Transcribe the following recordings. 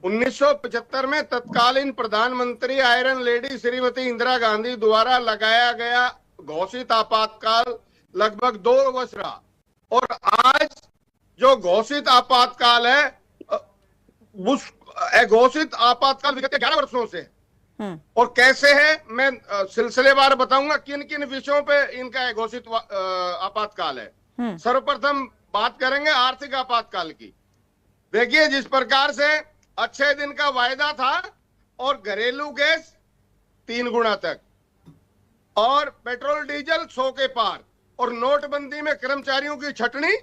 1975 में तत्कालीन प्रधानमंत्री आयरन लेडी श्रीमती इंदिरा गांधी द्वारा लगाया गया घोषित आपातकाल लगभग 2 वर्ष रहा, और आज जो घोषित आपातकाल है उस घोषित आपातकाल विगत 11 वर्षों से और कैसे है मैं सिलसिलेवार बताऊंगा किन किन विषयों पे इनका घोषित आपातकाल है। सर्वप्रथम बात करेंगे आर्थिक आपातकाल की। देखिए, जिस प्रकार से अच्छे दिन का वायदा था और घरेलू गैस 3 गुना तक और पेट्रोल डीजल 100 के पार और नोटबंदी में कर्मचारियों की छटनी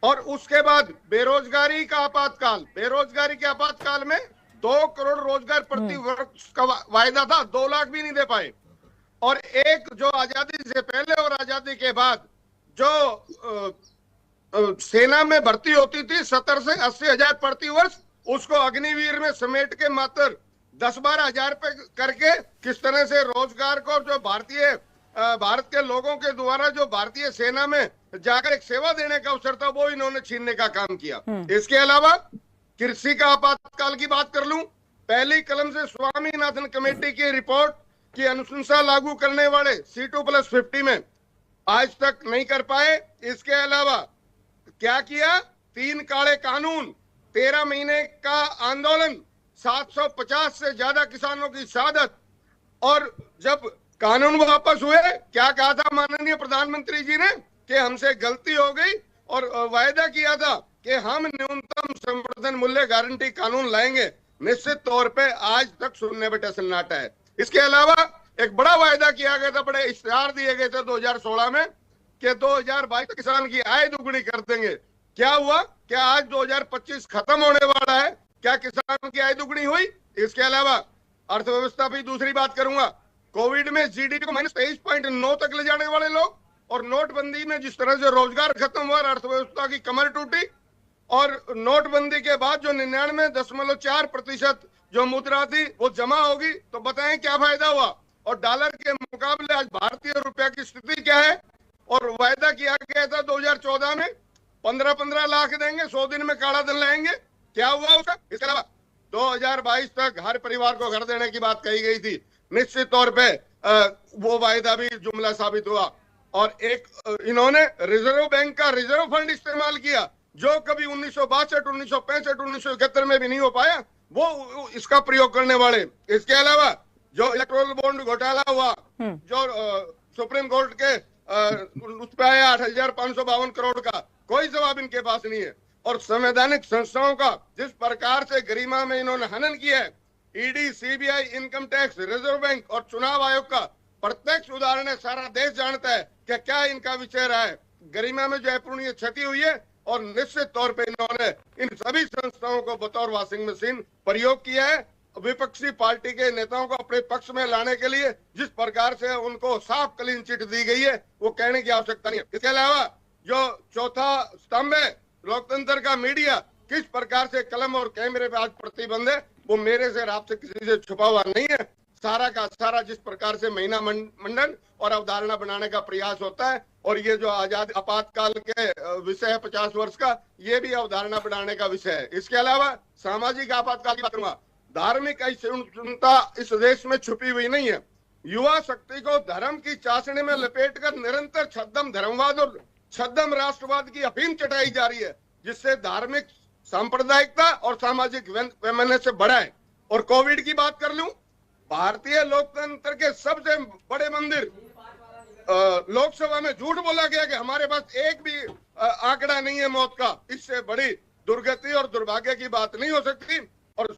और उसके बाद बेरोजगारी का आपातकाल। बेरोजगारी के आपातकाल में 2 करोड़ रोजगार प्रति वर्ष का वायदा था, 2 लाख भी नहीं दे पाए। और एक जो आजादी से पहले और आजादी के बाद जो सेना में भर्ती होती थी 70 से 80 हजार प्रति वर्ष, उसको अग्निवीर में समेट के मात्र 10-12 हजार पे करके किस तरह से रोजगार को जो भारत के लोगों के द्वारा जो भारतीय सेना में जाकर एक सेवा देने का अवसर था वो इन्होंने छीनने का काम किया। इसके अलावा कृषि का आपातकाल की बात कर लूं, पहली कलम से स्वामीनाथन कमेटी की रिपोर्ट की अनुशंसा लागू करने वाले C2+50 में आज तक नहीं कर पाए। इसके अलावा क्या किया, 3 काले कानून, 13 महीने का आंदोलन, 750 से ज्यादा किसानों की शहादत, और जब कानून वापस हुए क्या कहा था माननीय प्रधानमंत्री जी ने कि हमसे गलती हो गई और वायदा किया था कि हम न्यूनतम समर्थन मूल्य गारंटी कानून लाएंगे। निश्चित तौर पे आज तक सुनने बेटा सन्नाटा है। इसके अलावा एक बड़ा वायदा किया गया था, बड़े इश्तेहार दिए गए थे 2016 में कि 2022 तक किसान की आय दुगुनी कर देंगे। क्या हुआ? क्या आज 2025 खत्म होने वाला है, क्या किसान की आय दुगुनी हुई? इसके अलावा अर्थव्यवस्था भी दूसरी बात करूंगा, कोविड में जीडीपी को -23.9 तक ले जाने वाले लोग और नोटबंदी में जिस तरह से रोजगार खत्म हुआ, अर्थव्यवस्था की कमर टूटी, और नोटबंदी के बाद जो 99.4% जो मुद्रा थी वो जमा होगी, तो बताएं क्या फायदा हुआ? और डॉलर के मुकाबले आज भारतीय रुपया की स्थिति क्या है? और वायदा किया गया था 2014 में 15-15 लाख देंगे, 100 दिन में काला धन लाएंगे, क्या हुआ उसका? इसके अलावा 2022 तक हर परिवार को घर देने की बात कही गई थी, निश्चित तौर पे वो वायदा भी जुमला साबित हुआ। और एक इन्होंने रिजर्व बैंक का रिजर्व फंड इस्तेमाल किया जो कभी 1962, 1965, 1971 में भी नहीं हो पाया, वो इसका प्रयोग करने वाले। इसके अलावा जो इलेक्ट्रोल बॉन्ड घोटाला हुआ, जो सुप्रीम कोर्ट के उस पे आया 8,552 करोड़ का, कोई जवाब इनके पास नहीं है। और संवैधानिक संस्थाओं का जिस प्रकार से गरिमा में इन्होंने हनन किया है, ED, CBI, income tax, reserve bank और चुनाव आयोग का प्रत्यक्ष उदाहरण है, सारा देश जानता है कि क्या इनका विषय रहा है। गरिमा में जो अपूर्णीय क्षति हुई है, और निश्चित तौर पे इन्होंने इन सभी संस्थाओं को बतौर वॉशिंग मशीन प्रयोग किया है विपक्षी पार्टी के नेताओं को अपने पक्ष में लाने के लिए। जिस प्रकार से उनको साफ क्लीन चिट दी गई है वो कहने की आवश्यकता नहीं है। इसके अलावा जो चौथा स्तंभ है लोकतंत्र का, मीडिया, किस प्रकार से कलम और कैमरे पे आज प्रतिबंध है, वो मेरे से आपसे किसी से छुपा हुआ नहीं है। सारा का सारा जिस प्रकार से महीना मंडन और अवधारणा बनाने का प्रयास होता है, और ये जो आजाद आपातकाल के विषय है 50 वर्ष का, ये भी अवधारणा बनाने का विषय है। इसके अलावा सामाजिक आपातकाल की बात करूंगा, धार्मिक असहिष्णुता इस देश में छुपी हुई नहीं है। युवा शक्ति को धर्म की चाशनी में लपेटकर निरंतर छद्म धर्मवाद और छद्म राष्ट्रवाद की अफीम चटाई जा रही है, जिससे धार्मिक सांप्रदायिकता और सामाजिक वैमनस्य बढ़ा है। और कोविड की बात कर लूं, भारतीय लोकतंत्र के सबसे बड़े मंदिर लोकसभा में झूठ बोला गया कि हमारे पास एक भी आंकड़ा नहीं है मौत का। इससे बड़ी दुर्गति और दुर्भाग्य की बात नहीं हो सकती। और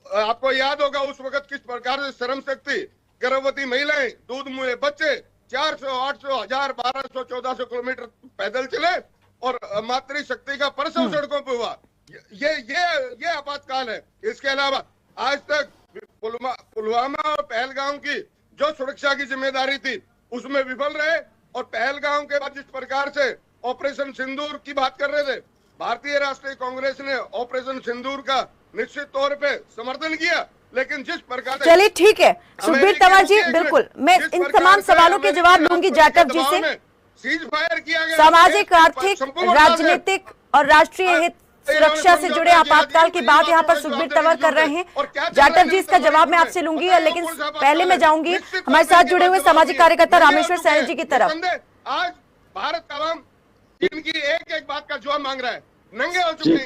आपको याद होगा उस वक्त किस प्रकार से श्रम शक्ति, गर्भवती महिलाएं, दूध मुहे बच्चे 400, 800, 1000, 1200, 1400 किलोमीटर पैदल चले और मातृशक्ति का प्रसव सड़कों पर हुआ। ये आपातकाल है। इसके अलावा आज तक पुलवामा और पहलगाम की जो सुरक्षा की जिम्मेदारी थी उसमें विफल रहे, और पहलगाम के बाद जिस प्रकार से ऑपरेशन सिंदूर की बात कर रहे थे, भारतीय राष्ट्रीय कांग्रेस ने ऑपरेशन सिंदूर का निश्चित तौर पे समर्थन किया, लेकिन जिस प्रकार से चलिए ठीक है सुखबीर तंवर जी, बिल्कुल मैं इन तमाम सवालों के जवाब लूंगी जैकब जी से। सीज फायर किया गया, सामाजिक, आर्थिक, राजनीतिक और राष्ट्रीय हित सुरक्षा से जुड़े आपातकाल की बात यहाँ पर सुखबीर तंवर कर रहे हैं। जाटव जी, इसका जवाब मैं आपसे लूंगी, लेकिन पहले मैं जाऊंगी हमारे साथ जुड़े हुए सामाजिक कार्यकर्ता रामेश्वर सैनी जी की तरफ। आज भारत का आवाम इनकी एक एक बात का जवाब मांग रहा है, नंगे हो चुके हैं।